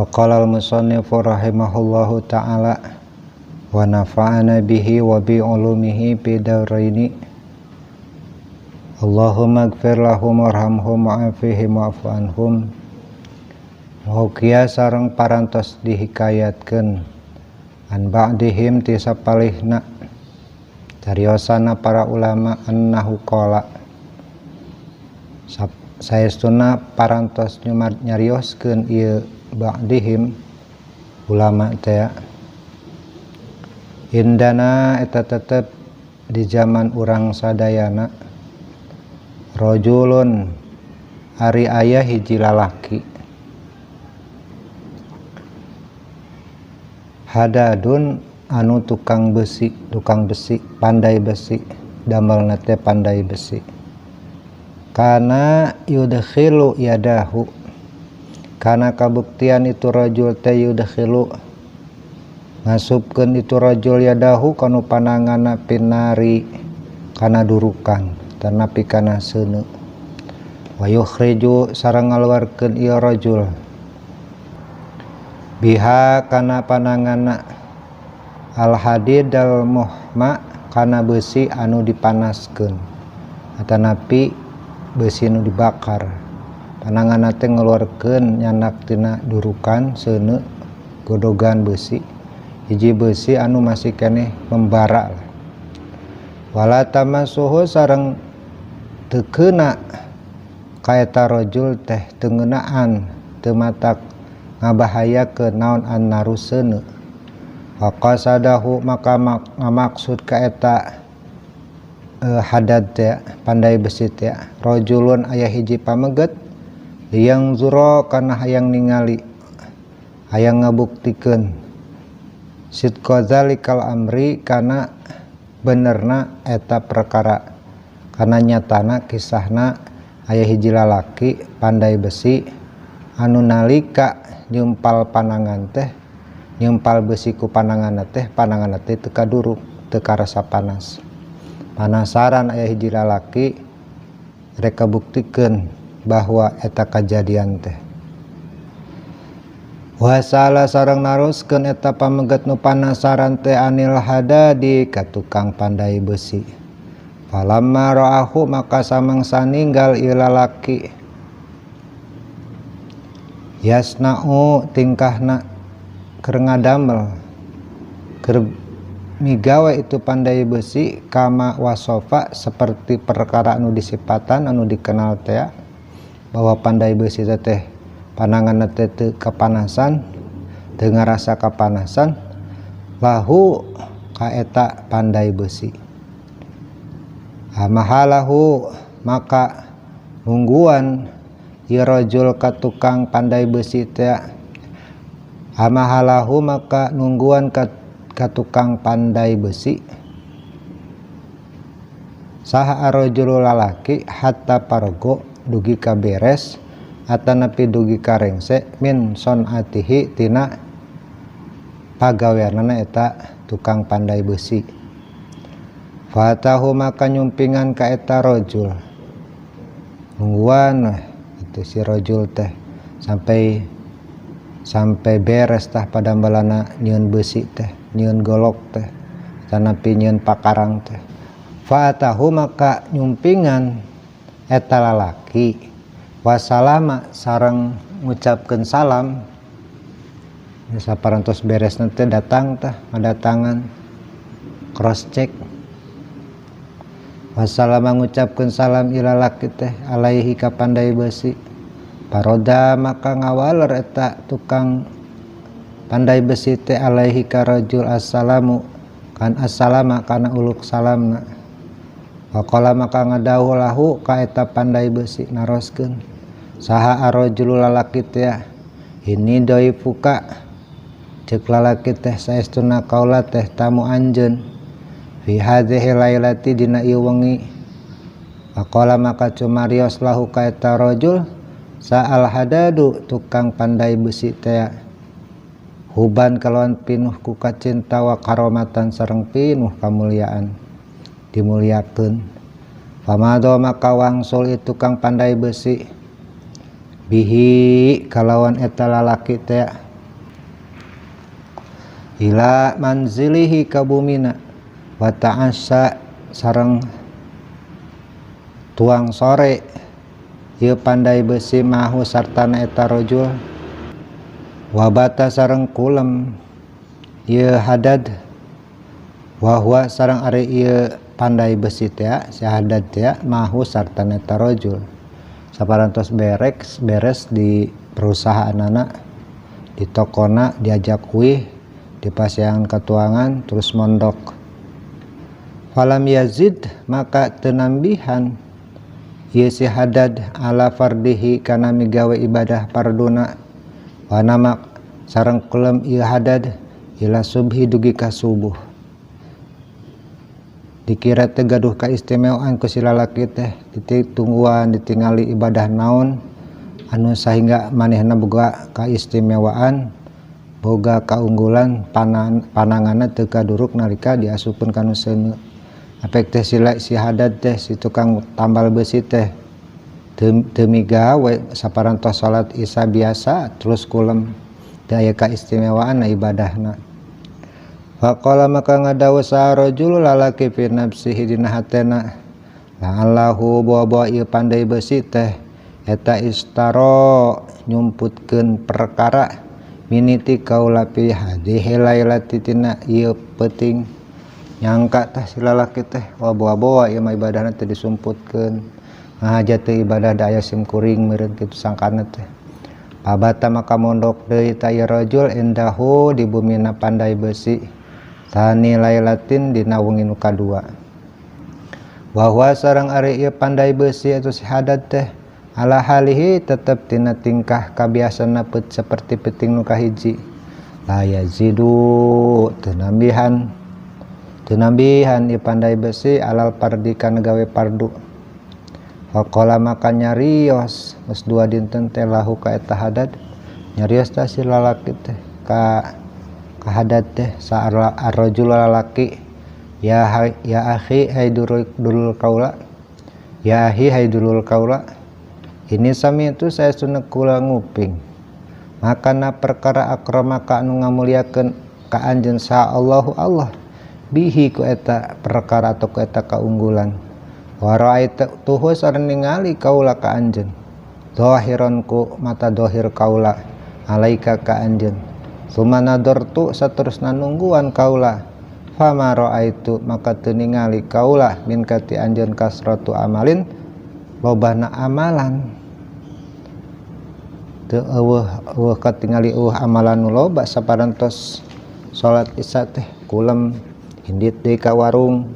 Qala al-musannifu rahimahullahu ta'ala wa nafa'ana bihi wa bi ulumihi bidaraini. Allahumma ighfir lahum warhamhum wa'afihim wa'fu anhum. Mugia sareng parantos dihikayatkeun an ba'dihim ti sapalihna cariosana para ulama annahu qala saestuna parantos nyarioskeun ieu ba'dihim ulama teh indana eta tetep di zaman urang sadayana rajulun ari aya hiji lalaki hadadun anu tukang besi pandai besi damelna teh pandai besi kana yudkhilu yadahu kana kabuktian itu rajul teh yudkhilu ngasupkeun itu rajul yadahu kanu pananganna pinari kana durukan tanapi kana seuneu wa yukhriju sareng ngaluarkeun ieu rajul biha kana pananganna al hadid al muhma kana besi anu dipanaskeun atanapi besi anu dibakar pananganna teh ngaluarkeun nyandak tina durukan seuneu godogan besi hiji besi anu masih keneh membara wala tamassuhu sareng teu keuna ka eta rajul teh teu ngeunaan teu matak ngabahayakeun naon annaru seuneu faqasadahu maka ngamaksud ka eta hadad teh pandai besi teh rajulun aya hiji pameget yang zuro kana hayang ningali hayang ngabuktikeun sidqa zalikal amri kana benerna eta perkara kana nyatana kisahna aya hiji lalaki pandai besi anu nalika nyumpal panangan teh nyumpal besi ku pananganna teh teu kaduruk teu karasa panas panasaran aya hiji lalaki rek kabuktikeun bahwa eta kajadian teh wasala sareng naroskeun eta pameget nu panasaran teh anil hadadi ka tukang pandai besi falamma ra'ahu maka samangsa ninggal ieu lalaki yasna'u tingkahna keur ngadamel keur migawe itu pandai besi kama wasofa seperti perkara anu disipatan anu dikenal teh bahwa pandai besi teh pananganna teh teu kapanasan teu ngarasa kapanasan lahu ka eta pandai besi amahalahu maka nungguan ieu rajul ka tukang pandai besi teh amahalahu maka nungguan ka tukang pandai besi saha arajul lalaki hatta pargo dugi ka beres atanapi dugi ka rengse min sonatihi tina pagaweanna eta tukang pandai besi fatahu maka nyumpingan ka eta rajul nungguan itu si rajul teh sampai beres tah padambalana nyieun besi teh nyieun golok teh tanapi nyieun pakarang teh fatahu maka nyumpingan eta lalaki wasalama sareng ngucapkeun salam saparantos beresna teh datang tah ngadatangan cross check wasalama ngucapkeun salam ila lalaki teh alaihi ka pandai besi paroda maka ngawaler eta tukang pandai besi teh alaihi ka rajul assalamu kan assalama kana uluk salamna waqala maka ngadawuh lahu ka eta pandai besi naroskeun saha arajul lalaki teh ini doi fuka ceuk lalaki teh saestuna kaula teh tamu anjeun fi hadhihi lailati dina ieu wengi waqala maka cumarios lahu ka eta rajul sa'al hadadu tukang pandai besi teh huban kalawan pinuh ku kacinta wa karomatan sareng pinuh kamuliaan dimuliakeun famado maka wangsul itu tukang pandai besi bihi kalawan eta lalaki teh ila manzilihi kabumina wa ta'asa sareng tuang sore ieu pandai besi mahu sartana eta rajul wabata sareng kulem ieu hadad wa huwa sareng ari ieu pandai besi teh si hadad teh mahu sartana eta rajul saparantos beres di perusahaanana di tokona diajak kuih di pasiangan katuangan terus mondok falam yazid maka tenambihan ieu si hadad ala fardihi kana migawe ibadah parduna wa nama sareng kulem ieu hadad ila subhi dugi ka subuh dikira teh gaduh kaistimewaan ku si lalaki teh ditungguan ditingali ibadah naon anu sahingga manehna boga kaistimewaan boga kaunggulan pananganna teu kaduruk nalika diasupkeun kana seuneu apek teh si hadad teh si tukang tambal besi teh teu migawe saparantos salat isya biasa terus kulem teu aya kaistimewaan ibadahna. Faqala maka ngadawa sarajul lalaki fi nafsihi dina hatena la'allahu bawa ieu pandai besi teh eta istaro nyumputkeun perkara miniti kaula fi hadhihi lailati tina ieu peuting nyangka tah si lalaki teh bawa ieu mah ibadahna teh disumputkeun ngahajat teh ibadah da aya sim kuring meureun kitu sangkana teh pabata maka mondok deui ta ieu rajul endahu di bumina pandai besi tani lailatin dina wengi nu kadua bahwa sareng ari ieu pandai besi atau si hadad teh ala halihi tetep tina tingkah kabiasana seperti peuting nu kahiji la yazidu tenambihan ieu pandai besi alal pardi kana gawe pardu faqala maka nyarios geus dua dinten teh lahu ka eta hadad nyarios ta si lalaki teh ka hadad teh sa ar-rajul lalaki ya akhi hai dulul kaula ya akhi hai dulul kaula ini sami itu saya sunnah kula nguping makana perkara akramaka anu ngamuliakeun ka anjeun sa Allahu Allah bihi ku eta perkara atau ku eta kaunggulan wa ra'aita tuhu sareng ningali kaula ka anjeun zahiran ku mata zahir kaula alaika ka anjeun sumana dortu saterusna nungguan kaula fama ra'aitu maka teu ningali kaula min kati anjeun kasratu amalin lobana amalan teu eueuh katingali amalan nu loba saparantos salat isya teh kulem hindit deui ka warung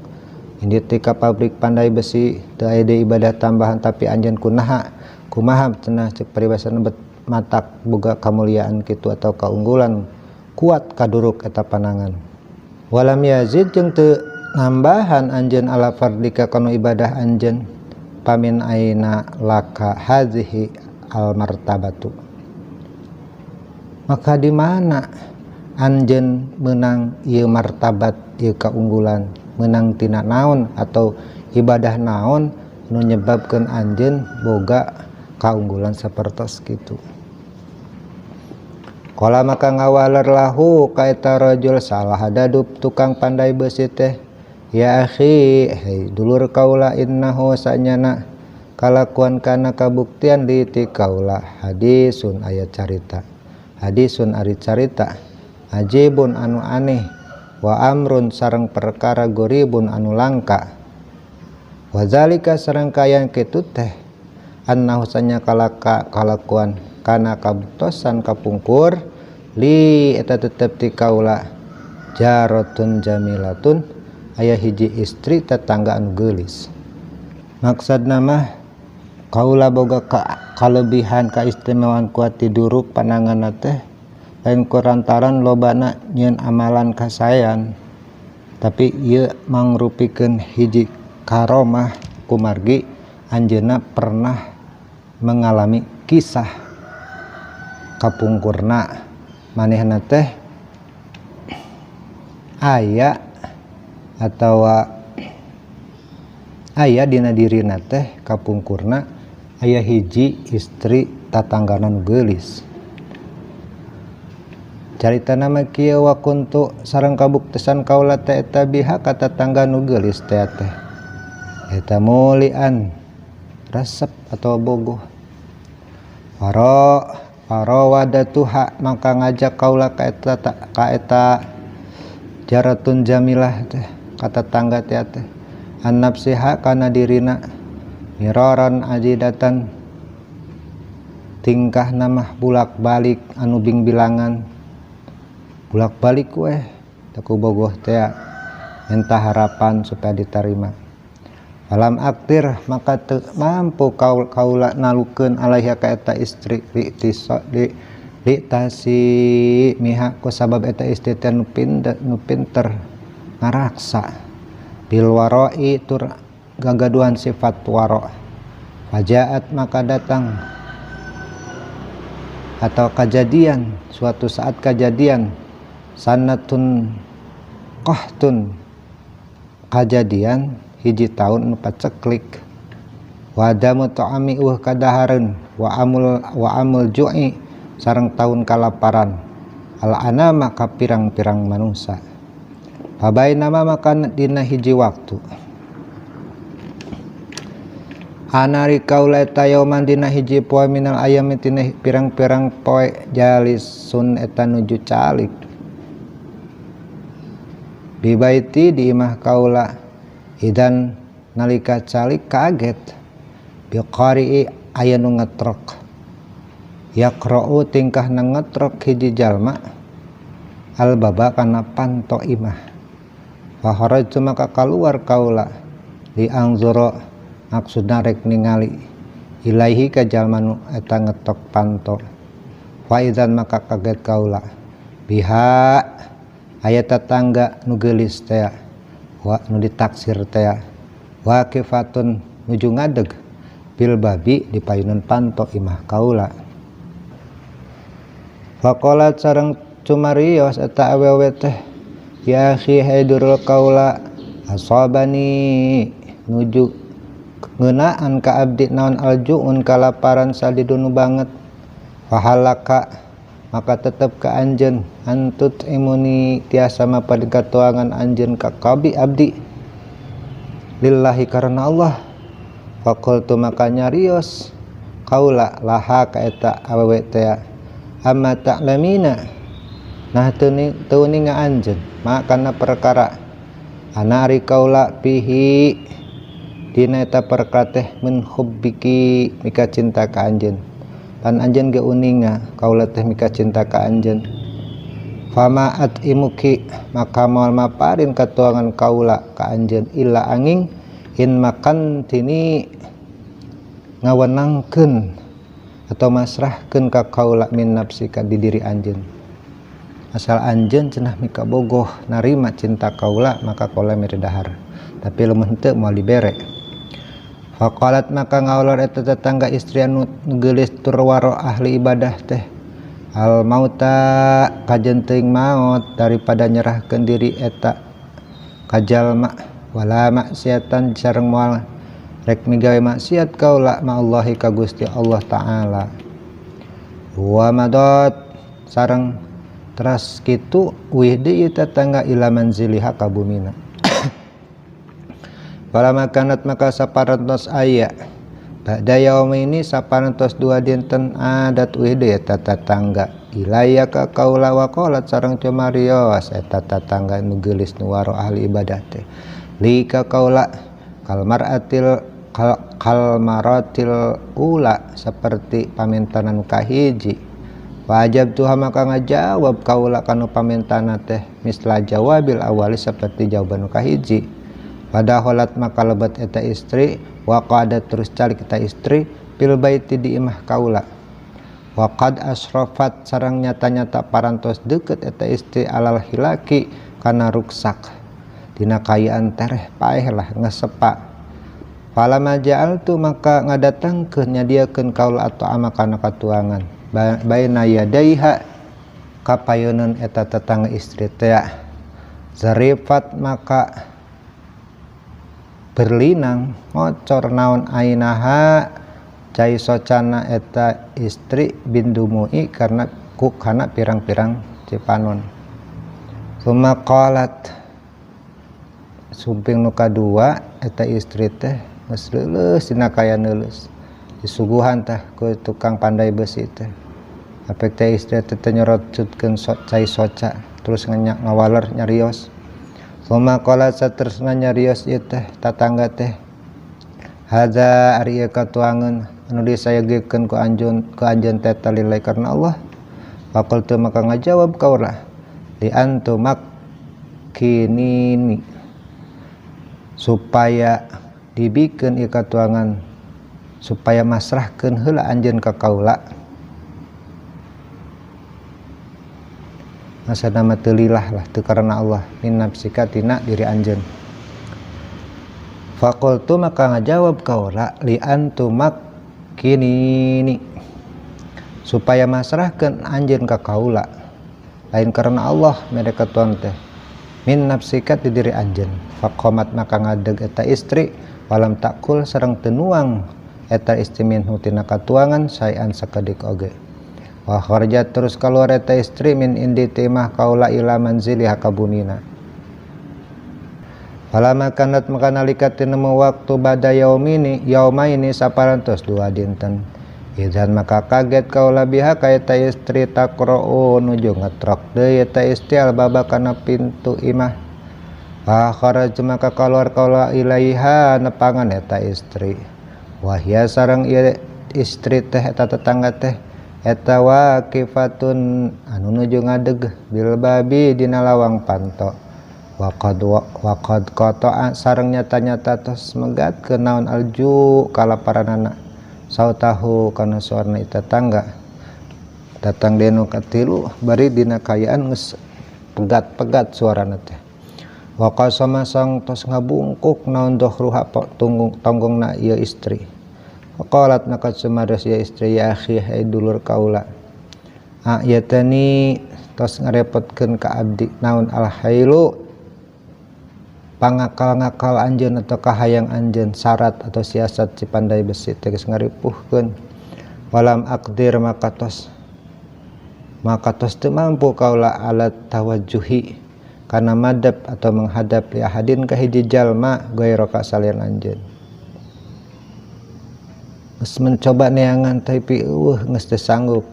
hindit deui ka pabrik pandai besi teu aya deui ibadah tambahan tapi anjeun kumaha cenah ceuk paribasana matak boga kamuliaan kitu atau kaunggulan kuat kaduruk eta panangan walam yazid jeung teu nambahan anjeun ala fardika kana ibadah anjeun pamin aina laka hadhihi al martabatu maka di mana anjeun meunang ieu martabat ieu kaunggulan meunang tina naon atau ibadah naon nu nyebabkeun anjeun boga kaunggulan sapertos kitu Kala maka ngawaler lahu ka eta rajul salah hadadub tukang pandai besi teh ya akhi hai dulur kaula innahu sanyana kalakuan kana kabuktian di ti kaula hadisun ayat carita hadisun ari carita ajibun anu aneh wa amrun sareng perkara goribun anu langka wazalika sareng kayan kitu teh annahu sanya kalakuan kana kabuktosan kapungkur li eta tetep ti kaula jaratun jamilatun aya hiji istri tetangga anu geulis maksudna mah kaula boga kalebihan kaistimewaan kuat tiduruk pananganna teh lain kurantaran lobana nyieun amalan kasayan tapi ieu mangrupikeun hiji karomah kumargi anjeunna pernah mengalami kisah kapungkurna manehna teh aya atau aya dina dirina teh kapungkurna aya hiji istri tatanggana nu geulis carita nama kieu wa kuntu sareng kabuktisan kaula teh eta biha ka tetangga nu geulis teh eta mulian resep atau bogoh. Faro wadatuha maka ngajak kaula ka eta jaratun jamilah teh ka tetangga teh an nafsiha kana dirina miraran ajidatan tingkah nama bulak balik anu bing bilangan bulak balik weh taku bogoh teh entah harapan supaya diterima. Alam aktir maka mampu kaula nalukeun alaiha ka eta istri li tasi miha ku sabab eta istri teh nu pinter ngaraksa bil waroi tur gagaduhan sifat waro. Fajaat maka datang atau kejadian suatu saat kejadian sanatun qahtun kejadian hiji tahun 4 ceklik wadamu ta'ami kadahareun wa amul ju'i sareng tahun kalaparan al anama ka pirang-pirang manusia. Pabainama maka dina hiji waktu anari kaula eta yauman dina hiji poe minal ayam tina pirang-pirang poe jalisun eta nuju calik bibaiti di imah kaula idan nalika calik kaget biqari aya nu ngetrok yaqra'u tingkah ngetrok hiji jalma al baba kana panto imah fa kharajtu maka kaluar kaula li angzura maksudna rek ningali ilaihi ka jalma nu eta ngetok panto fa idzan maka kaget kaula biha aya tetangga nu geulis teh wa nu ditaksir teh waqifatun nuju ngadeg bil babi di payunan panto imah kaula. Faqalat sareng cumarios eta awewe teh ya akhi haidurul kaula asabani nuju ngeunaan ka abdi naon aljuun kalaparan sadidunu banget fahalaka maka tetep ka anjeun antut imuni tiasa mapan katuangan anjeun ka kabi abdi lillahi karena Allah. Faqultu maka nyarios kaula laha ka eta awewe teh amma ta'lamina nah teu ninga anjeun makana perkara anari kaula pihi dina eta perkara teh min hubbiki mika cinta ka anjeun pan anjeun ge uninga kaula teh mika cinta ka anjeun. Fama imuki maka moal maparin katuangan kaula ka anjeun illa angin in makan tini ngawenangkeun atau masrahkeun ka kaula min nafsika di diri anjeun asal anjeun cenah mika bogoh narima cinta kaula maka kaula mere dahar tapi lamun teu moal dibere. Faqalat maka ngaulur eta tetangga istri anu geulis tur waro ahli ibadah teh al mauta kajen teuing maut daripada nyerahkeun diri eta ka jalma wala maksiatan sareng moal rek migawe maksiat kaula ma Allahi ka Gusti Allah taala. Wa madot sareng teras kitu wih deui tetangga ila manziliha ka bumina. Fala makanat maka saparantos aya ba'da yaumi saparantos 2 dinten adat wih deui eta tetangga ilaya ka kaula wa qalat sareng cumarios eta tetangga nu geulis nu waro ahli ibadah teh li ka kaula kalmaratil ula seperti pamentanan kahiji wajib tuha maka ngajawab kaula kanu pamentana teh misla jawabil awali seperti jawaban kahiji. Pada holat maka lebat eta istri wa qadat terus calik kita istri pil baiti di imah kaula wa qad asrafat sareng nyata-nyata parantos deukeut eta istri alal hilaki kana ruksak dina kayaan tereh paeh lah ngesepa. Falama ja'altu maka ngadatangkeun nyadiakeun kaula atau ama kana katuangan baina yadaiha kapayeuneun eta tetangga istri teh zarifat maka berlinang ngocor naon ainaha cai socana eta istri bindumui karena pirang-pirang ti panon. Summa qalat sumping nu kadua eta istri teh geus leuleus dina kayan leuleus disuguhan tah ku tukang pandai besi teh. Apek teh istri teh nyorotkeun cai soca terus ngawaler nyarios. Summa qalat saterusna nyarios ieu teh tatangga teh hadza ari ieu katuangeun anu disayegekeun ku anjeun teh talilai karna Allah. Faqultu maka ngajawab kaula li antumak kinini supaya dibikeun ieu katuangan supaya masrahkeun heula anjeun ka kaula. Maksudna mah teu lillah lah teu karana Allah min nafsika tina diri anjeun. Faqultu maka ngajawab kaula li antumak kinini supaya masrahkeun anjeun ka kaula lain karena Allah mere katuang teh min nafsika di diri anjeun. Faqomat maka ngadeg eta istri walam takul sareng teu nuang eta istri minhu tina katuangan saean sakedik oge. Wa kharajat terus kaluar eta istri min indi timah kaula ila manzili hakabunina. Falamma kanat maka nalika tinemu waktu bada yaumaini saparantos dua dinten. Idzan maka kaget kaula biha ka eta istri taqra'u nuju ngetrok deui eta istri albaba kana pintu imah. Fa kharaj maka kaluar kaula ilaiha nepangan eta istri. Wahya sareng ieu istri teh eta tetangga teh eta waqifatun anu nuju ngadeg bil babi dina lawang panto. Waqad qata'a sareng nyata-nyata tos megat ke naon alju kalaparanana sautahu kana suarna eta tangga. Datang denu katilu bari dina kayaan geus pegat-pegat suarana teh. Wa qasama sang tos ngabungkuk naon dohruha tonggongna ieu istri. Faqalat maka sumados ieu istri ya akhi hai dulur kaula. Ayatani tos ngarepotkeun ka abdi naon alhailu pangakal-ngakal anjeun atau kahayang anjeun syarat atau siasat si pandai besi teh geus ngaripuhkeun. Walam aqdir maka tos teu mampu kaula alat tawajjuhi kana madep atau menghadap li ahadin ka hiji jalma gairo ka salian anjeun. Geus mencoba neangan tapi geus teu sanggup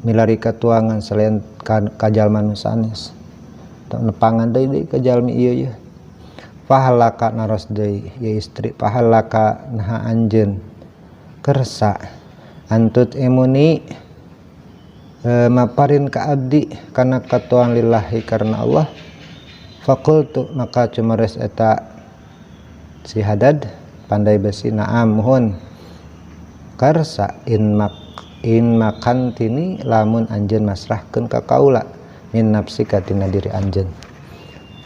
milari katuangan selain ka jalma nu sanes. Nepangan deui ka jalmi ieu ye. Pahalaka naros deui ya istri pahalaka naha anjeun kersa antut imuni maparin ka abdi kana katuang lillahi karena Allah. Faqultu maka cumares eta si Hadad pandai besi naam muhun karsa in makantini lamun anjeun masrahkeun ka kaula min nafsika tina diri anjeun.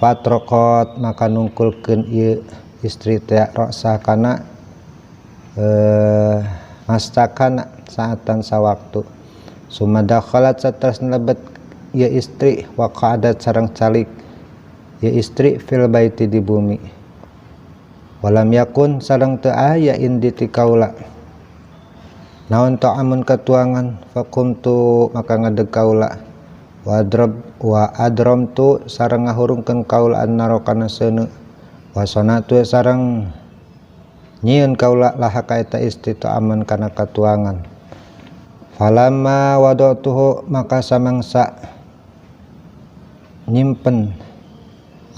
Fatraqat maka nungkulkeun ieu istri teh rasa kana mastakana saatan sawaktu. Sumadakhalat satrasna lebet ieu istri wa qa'adat sareng calik ieu istri fil baiti di bumi. Walam yakun sareng teu aya indi ti kaula naon ta'amun katuangan. Faqumtu maka ngadeg kaula wa adramtu sareng ngahurungkeun kaula annaro kana seuneu wa sanatu sareng nyieun kaula laha ka eta istri ta'aman kana katuangan. Falamma wadatuhu maka samangsa nyimpen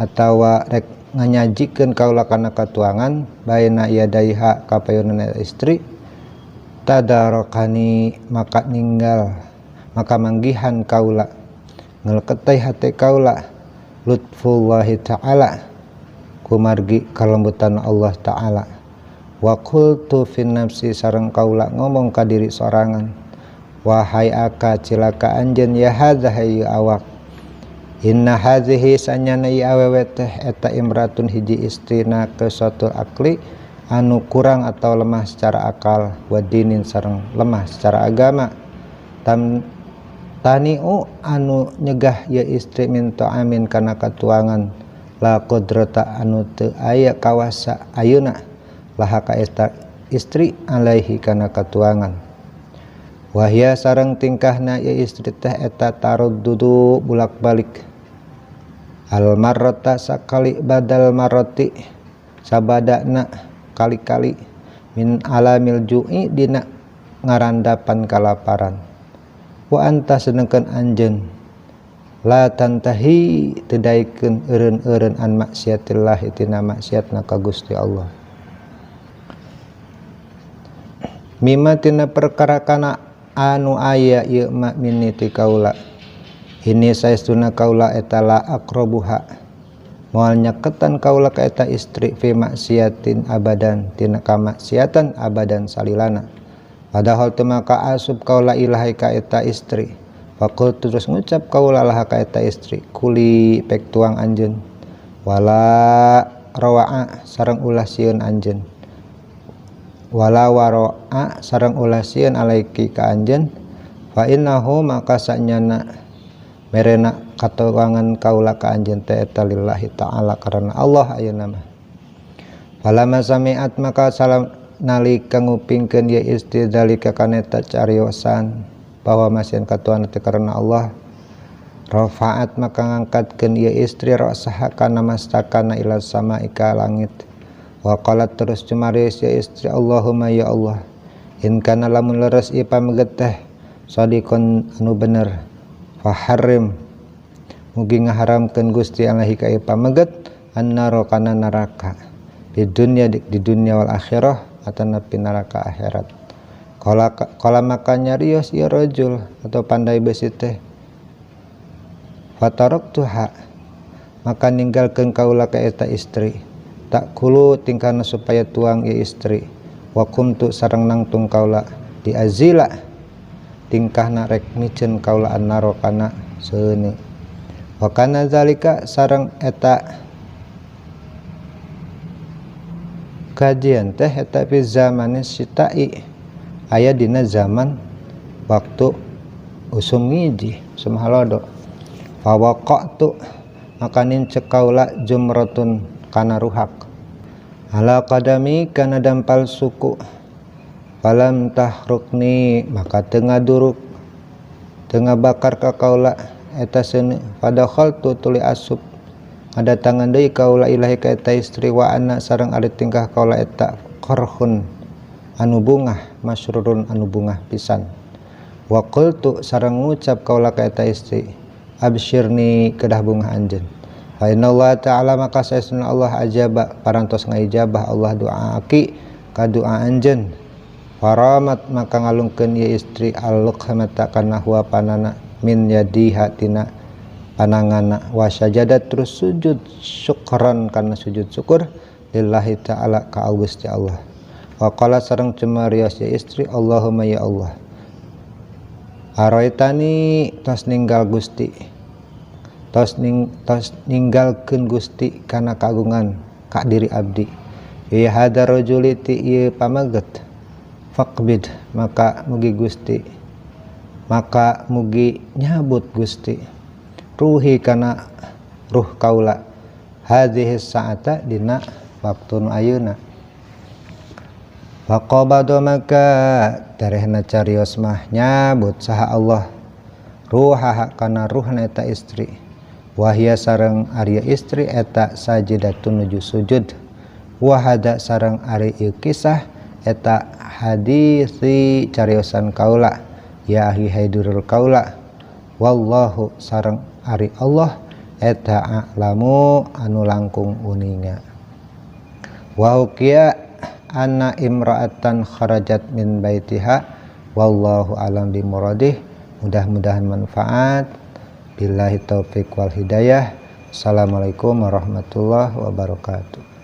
atawa rek nganyajikeun kaula kana katuangan baina yadaiha ka payeunan istri tadarokani maka ninggal maka manggihan kaula ngelketai hati kaula lutfullahi ta'ala kumargi kalembutan Allah ta'ala. Wa qultu fin nafsi sareng kaula ngomong ka diri sorangan wahai aka cilaka anjeun ya hadza hayy awak inna hadhihi sanyana ieu awewe teh eta imratun hiji istrina kesotul akli anu kurang atau lemah secara akal wa dinin sareng lemah secara agama. Tani'u anu nyegah ya istri min ta'amin kana katuangan la qudrata anu teu aya kawasa ayeuna laha ka eta istri alaihi kana katuangan. Wahya sareng tingkahna ieu istri teh eta taruddudu bulak-balik al marrata sakali badal marrati sabadana kali-kali min alamil ju'i dina ngarandapan kalaparan. Wa anta sedengkeun anjeun la tantahi tedaikeun eureun-eureun an maksiatillah tina maksiatna ka Gusti Allah. Mimma tina perkara kana anu aya ieu ma minni ti kaula ini saestuna kaula eta la aqrabuha moal nyaketan kaula ka eta istri fi maksiatin abadan tina kamaksiatan abadan salilana padahal teu maka asub kaula ilahi ka eta istri faqul terus ngucap kaula lah ka eta istri kuli pek tuang anjeun wala rawa'a sareng ulah sieun anjeun wala waro'a sareng ulah sieun alaiki ka anjeun fa innahu maka sanyana merena katuangan kaula ka anjeun teh eta lillahi ta'ala karena Allah ayeuna mah falamma sami'at maka salam nalika ngupingkeun ieu istri dalika kana eta cariosan bahwa masieun katuan teh karena Allah rafa'at maka ngangkatkeun ieu istri ra'saha kana mastakana ila sama'i ka langit wa qalat terus cumaris ya istri Allahumma ya Allah in kana lamun leres ieu pameget teh sadiqon anu bener faharrim mugi ngaharamkeun Gusti alaihi ka ieu pameget annaro kana neraka di dunia wal akhirah atana pi neraka akhirat. Kala maka nyarios ieu rajul atau pandai besi teh fataraktuha maka ninggalkeun kaula ka eta istri tak kulu tingkana supaya tuang ieu istri wa kuntu sareng nangtung kaula di azila tingkahna rek miceun kaula annaro kana seuneu wa kana zalika sareng eta kajian teh eta fi zamanis sitai aya dina zaman waktu usum ngiji usum halodo fa waqatu maka nincek kaula jumratun kana ruhak ala qadami kana dampal suku falam tahrukni maka teu ngaduruk teu ngabakar ka kaula eta seuneu padakhaltu tuli asup ngadatangan deui kaula ilahi ka eta istri wa ana sareng ari tingkah kaula eta qarhun anu bungah masrurun anu bungah pisan wa qultu sareng ngucap kaula ka eta istri absyirni kedah bungah anjeun fa innallaha ta'ala maka saestuna Allah ajaba parantos ngaijabah Allah doaaki ka doa anjeun faramat maka ngalungkeun ieu istri al-luqmata kana huapanana min yadiha tina pananganna wa sajadat terus sujud syukran kana sujud syukur lillahi ta'ala ka Gusti Allah wa qala sareng cemarios ya istri Allahumma ya Allah araitani tos ninggal Gusti tos ninggalkeun Gusti kana kagungan ka diri abdi ya hadar rajuli ti ieu pamaget faqbid maka mugi Gusti maka mugi nyabut Gusti ruhi kana ruh kaula hadhihi saata dina waktu nu ayeuna faqabada maka tarehna carios mah nyabut saha Allah ruhaha kana ruhna eta istri wahia sareng ari istri eta sajidatun nuju sujud wahada sareng ari ieu kisah eta hadisi cariosan kaula ya ahli haidurul kaula wallahu sareng ari Allah eta a'lamu anu langkung uninga wa uqiya anna imra'atan kharajat min baitiha wallahu alam bi muradih mudah-mudahan manfaat billahi taufik wal hidayah. Assalamualaikum warahmatullahi wabarakatuh.